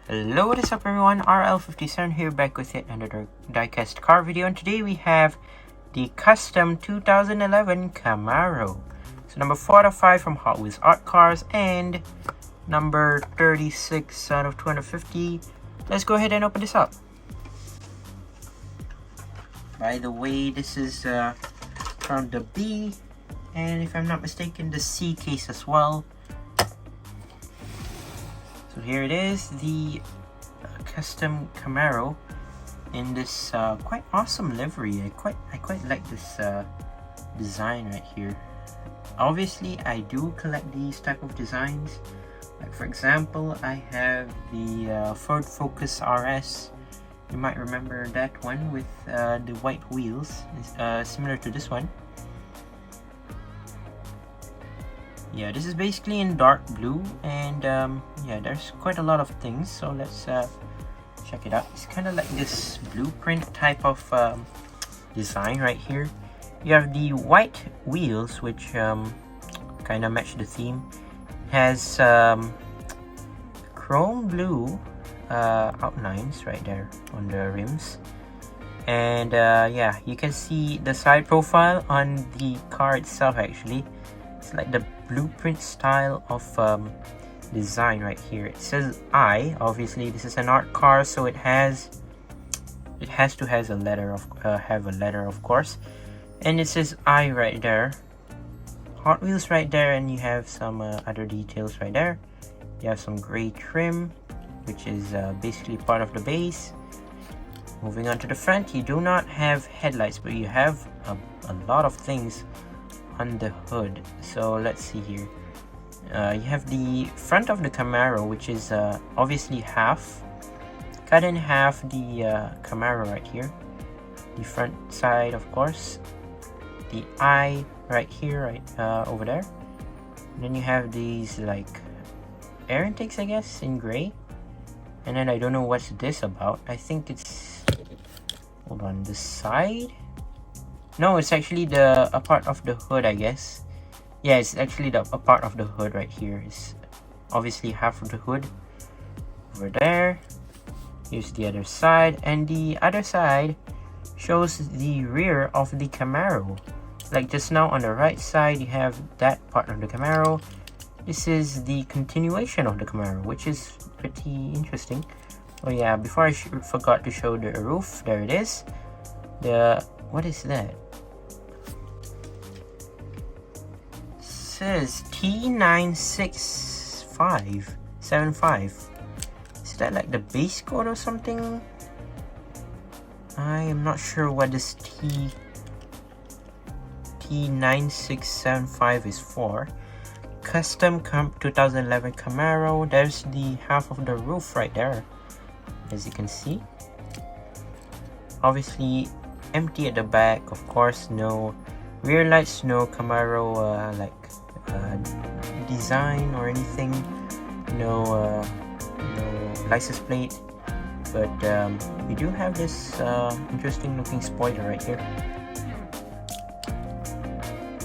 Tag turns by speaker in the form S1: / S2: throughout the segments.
S1: Hello, what is up everyone, RL57 here, back with yet another diecast car video, and today we have the custom 2011 Camaro. So number 4 out of 5 from Hot Wheels Art Cars and number 36 out of 250. Let's go ahead and open this up. By the way, this is from the B, and if I'm not mistaken, the C case as well. So here it is, the custom Camaro in this quite awesome livery. I quite like this design right here. Obviously, I do collect these type of designs. Like for example, I have the Ford Focus RS. You might remember that one with the white wheels. It's similar to this one. Yeah, this is basically in dark blue, and yeah, there's quite a lot of things, so let's check it out. It's kind of like this blueprint type of design right here. You have the white wheels, which kind of match the theme. It has chrome blue outlines right there on the rims, and yeah, you can see the side profile on the car itself. Actually, it's like the blueprint style of design right here. It says I. Obviously, this is an art car, so it has to have a letter of course, and it says I right there. Hot Wheels right there, and you have some other details right there. You have some gray trim, which is basically part of the base. Moving on to the front, you do not have headlights, but you have a lot of things on the hood. So let's see here. You have the front of the Camaro, which is obviously cut in half the Camaro right here. The front side, of course. The eye right here, right over there. And then you have these like air intakes, I guess, in gray. And then I don't know what's this about. I think it's, hold on, the side. No, it's actually a part of the hood, I guess. Yeah, it's actually a part of the hood right here. It's obviously half of the hood over there. Here's the other side, and the other side shows the rear of the Camaro. Like just now on the right side, you have that part of the Camaro. This is the continuation of the Camaro, which is pretty interesting. Oh yeah, before I forgot to show the roof. There it is. What is that? Says T96575. Is that like the base code or something? I am not sure what this T9675 is for. Custom 2011 Camaro. There's the half of the roof right there, as you can see. Obviously empty at the back, of course. No rear lights, no Camaro design or anything, no license plate, but we do have this interesting looking spoiler right here.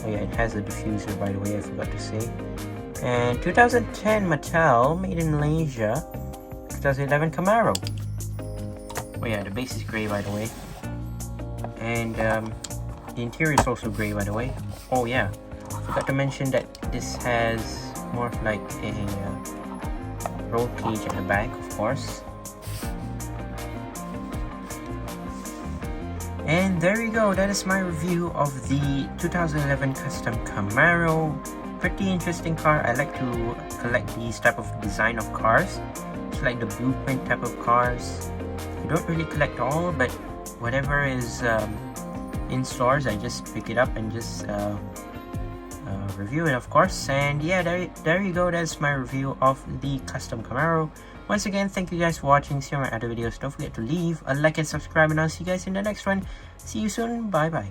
S1: Oh yeah, it has a diffuser, by the way, I forgot to say. And 2010 Mattel, made in Malaysia. 2011 Camaro. Oh yeah, the base is gray, by the way, and the interior is also gray, by the way. Oh yeah, forgot to mention that this has more of like a roll cage at the back, of course. And there you go, that is my review of the 2011 custom Camaro. Pretty interesting car. I like to collect these type of design of cars. It's like the blueprint type of cars. I don't really collect all, but whatever is in stores, I just pick it up and just review it, of course. And yeah, there you go. That's my review of the custom Camaro. Once again, thank you guys for watching. See you on my other videos. Don't forget to leave a like and subscribe, and I'll see you guys in the next one. See you soon. Bye bye.